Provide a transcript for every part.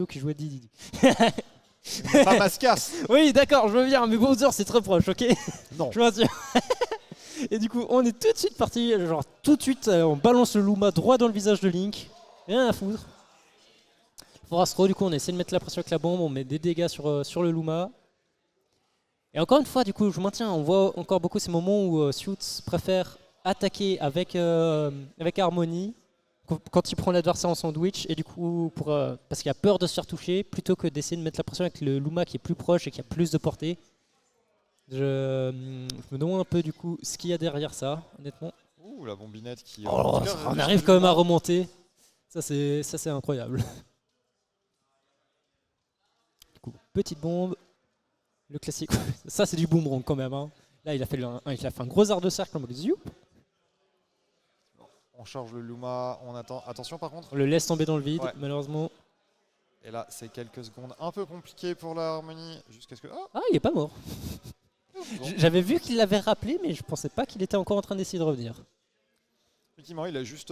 qui jouait Didi. Pas Mascas. Oui, d'accord, je veux bien, mais Bowser c'est très proche, ok? Non. Je m'assure. Et du coup, on est tout de suite parti, genre tout de suite, on balance le Luma droit dans le visage de Link. Rien à foutre. Forastro, du coup, on essaie de mettre la pression avec la bombe, on met des dégâts sur le Luma. Et encore une fois, du coup, je maintiens, on voit encore beaucoup ces moments où Suits préfère attaquer avec Harmony quand il prend l'adversaire en sandwich, et du coup, parce qu'il a peur de se faire toucher, plutôt que d'essayer de mettre la pression avec le Luma qui est plus proche et qui a plus de portée. Je me demande un peu du coup ce qu'il y a derrière ça, honnêtement. Ouh, la bombinette qui... Oh, on arrive quand même à remonter. Ça c'est incroyable. Du coup, petite bombe. Le classique. Ça c'est du boomerang quand même. Hein. Là il a fait un gros art de cercle en mode ziou. On charge le Luma, on attend. Attention par contre. On le laisse tomber dans le vide, Ouais. Malheureusement. Et là c'est quelques secondes un peu compliquées pour la Harmony jusqu'à ce que... Ah, il est pas mort. J'avais vu qu'il l'avait rappelé, mais je pensais pas qu'il était encore en train d'essayer de revenir. Effectivement, il a juste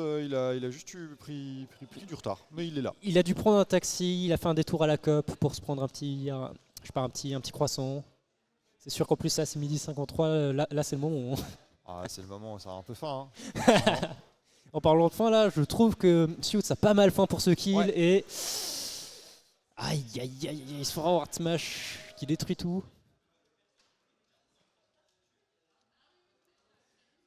pris du retard, mais il est là. Il a dû prendre un taxi, il a fait un détour à la COP pour se prendre un petit croissant. C'est sûr qu'en plus, là, c'est midi 53, là c'est le moment où Ah, c'est le moment où ça a un peu faim. Hein. En parlant de faim, là, je trouve que Suits a pas mal faim pour ce kill, Ouais. et... Aïe, aïe, aïe, il se fera Hard Smash qui détruit tout.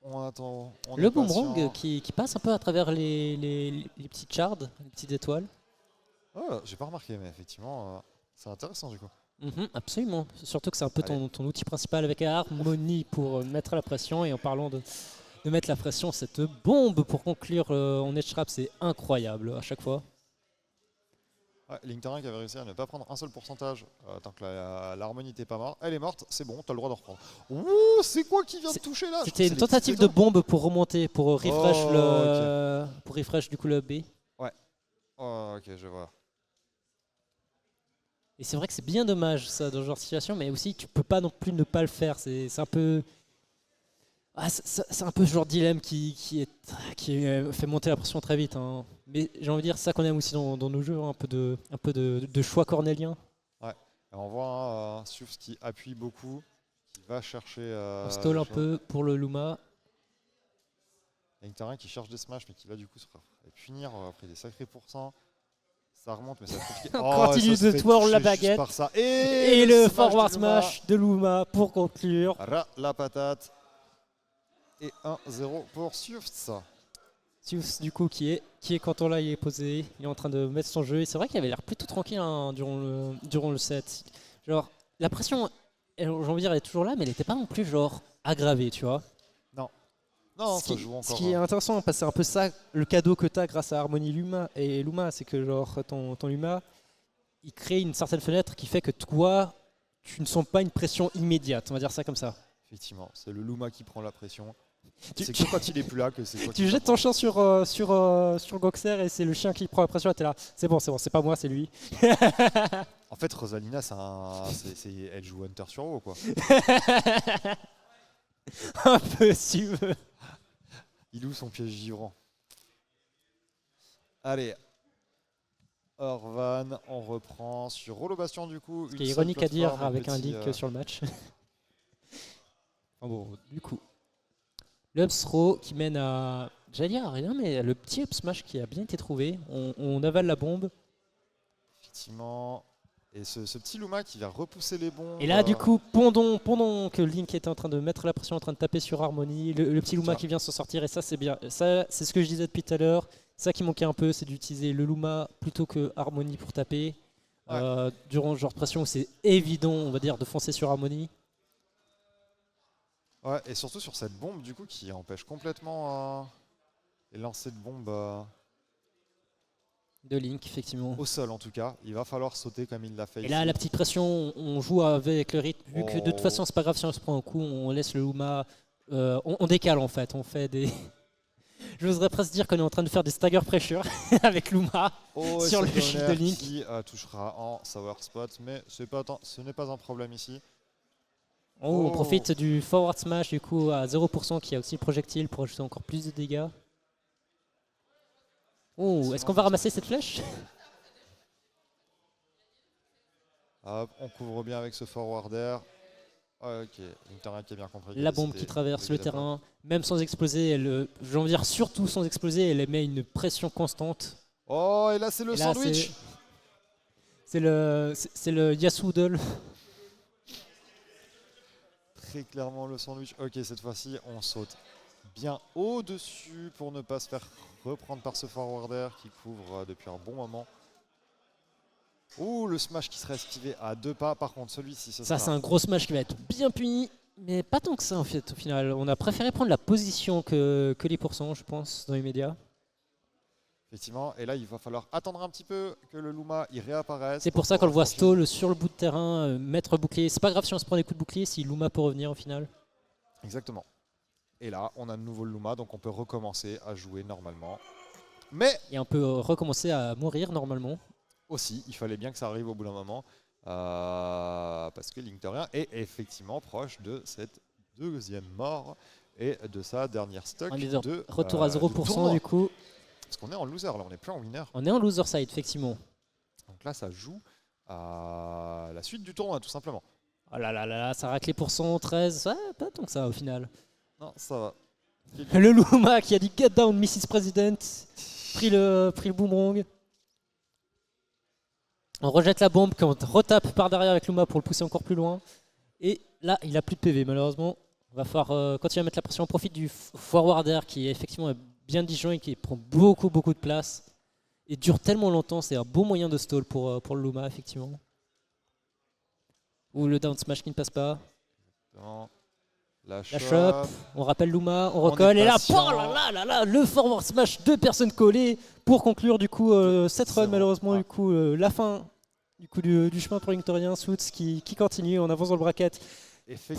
On attend. Le boomerang qui passe un peu à travers les petites shards, les petites étoiles. Oh, j'ai pas remarqué, mais effectivement, c'est intéressant du coup. Absolument, surtout que c'est un peu ton outil principal avec Harmony pour mettre la pression. Et en parlant de mettre la pression, cette bombe pour conclure en edge trap, c'est incroyable à chaque fois. Ouais, Linktarin qui avait réussi à ne pas prendre un seul pourcentage tant que l'harmonie n'était pas morte. Elle est morte, c'est bon, t'as le droit d'en reprendre. Ouh, c'est quoi qui vient de toucher là? C'était une tentative de bombe pour remonter, pour refresh pour refresh du coup le B. Ouais. Oh, ok, je vois. Et c'est vrai que c'est bien dommage ça dans ce genre de situation, mais aussi tu peux pas non plus ne pas le faire. C'est un peu... c'est un peu ce genre de dilemme qui fait monter la pression très vite. Hein. Mais j'ai envie de dire ça qu'on aime aussi dans nos jeux, hein, un peu de choix cornélien. Ouais. Et on voit Sufs qui appuie beaucoup, qui va chercher... on stall un peu pour le Luma. Linktarin qui cherche des smash, mais qui va du coup se punir après des sacrés pourcents. Ça remonte, mais ça va être compliqué. On continue de twirl la baguette. Par ça. Et le forward smash de Luma pour conclure. La patate. Et 1-0 pour Sufs. Sufs du coup qui est quand on l'a, il est posé, il est en train de mettre son jeu. Et c'est vrai qu'il avait l'air plutôt tranquille hein, durant le set. Genre la pression, j'ai envie de dire, elle est toujours là, mais elle n'était pas non plus genre aggravée, tu vois. Non, ça joue encore. Ce qui est intéressant, parce que c'est un peu ça le cadeau que tu as grâce à Harmony Luma et Luma, c'est que genre ton Luma, il crée une certaine fenêtre qui fait que toi, tu ne sens pas une pression immédiate, on va dire ça comme ça. Effectivement, c'est le Luma qui prend la pression. C'est que quand il est plus là que c'est toi qui... Tu jettes ton chien sur Goxer et c'est le chien qui prend la pression et t'es là. C'est bon, c'est pas moi, c'est lui. En fait, Rosalina, elle joue Hunter sur WoW, quoi. Un peu, si tu veux. Il ouvre son piège givrant. Allez. Orvan, on reprend sur Rollo Bastion du coup. Ce qui est ironique à dire avec un leak sur le match. Bon, du coup. Le up throw qui mène à... J'allais dire à rien, mais le petit up smash qui a bien été trouvé. On avale la bombe. Effectivement. Et ce petit Luma qui va repousser les bombes. Et là, du coup, pendant que Link était en train de mettre la pression, en train de taper sur Harmony, le petit Luma qui vient s'en sortir, et ça, c'est bien. Ça, c'est ce que je disais depuis tout à l'heure. Ça qui manquait un peu, c'est d'utiliser le Luma plutôt que Harmony pour taper. Ouais. Durant ce genre de pression, c'est évident, on va dire, de foncer sur Harmony. Ouais, et surtout sur cette bombe, du coup, qui empêche complètement les lancers de bombes. De Link, effectivement. Au sol en tout cas, il va falloir sauter comme il l'a fait. Et là, la petite pression, on joue avec le rythme. Vu que de toute façon, c'est pas grave si on se prend un coup, on laisse le Luma. On décale en fait. On fait des. J'oserais presque dire qu'on est en train de faire des stagger pressure avec Luma sur le shield de Link. Qui touchera en sour spot, mais ce n'est pas un problème ici. On profite du forward smash du coup à 0% qui a aussi le projectile pour ajouter encore plus de dégâts. Oh, est-ce qu'on va ramasser cette flèche? Hop, on couvre bien avec ce forwarder. Ok, Victorien qui a bien compris. La bombe qui traverse le terrain, même sans exploser, j'ai envie de dire surtout sans exploser, elle émet une pression constante. Oh, et là c'est le sandwich. C'est le Yasudel. Très clairement le sandwich. Ok, cette fois-ci, on saute bien au-dessus pour ne pas se faire reprendre par ce forwarder qui couvre depuis un bon moment. Ouh, le smash qui serait esquivé à 2 pas. Par contre, celui-ci, Ça, c'est un gros smash qui va être bien puni, mais pas tant que ça en fait. Au final, on a préféré prendre la position que les pourcents, je pense, dans les médias. Effectivement, et là, il va falloir attendre un petit peu que le Luma il réapparaisse. C'est pour ça qu'on le voit stall sur le bout de terrain, mettre bouclier. C'est pas grave si on se prend des coups de bouclier, si Luma peut revenir au final. Exactement. Et là, on a de nouveau le Luma, donc on peut recommencer à jouer normalement. Mais et on peut recommencer à mourir normalement. Aussi, il fallait bien que ça arrive au bout d'un moment, parce que Linktorien est effectivement proche de cette deuxième mort et de sa dernière stock. Retour à 0% du coup. Parce qu'on est en loser, là, on n'est plus en winner. On est en loser side, effectivement. Donc là, ça joue à la suite du tournoi, tout simplement. Oh là là là, ça racle les pourcents, 13, ouais, pas tant que ça au final. Non, ça va. Le Luma qui a dit « Get down, Mrs. President », pris le boomerang. On rejette la bombe, quand on retape par derrière avec Luma pour le pousser encore plus loin. Et là, il n'a plus de PV, malheureusement. On va falloir continuer à mettre la pression. On profite du forwarder qui est effectivement bien disjoint et qui prend beaucoup de place. Et dure tellement longtemps, c'est un bon moyen de stall pour le Luma, effectivement. Ou le down smash qui ne passe pas. Non. La shop. On rappelle Luma, on recolle. Et là, oh là, le forward smash, 2 personnes collées pour conclure du coup cette run, malheureusement. Du coup, la fin du chemin pour Linktorien. Suits qui continue, on avance dans le bracket. Effectivement.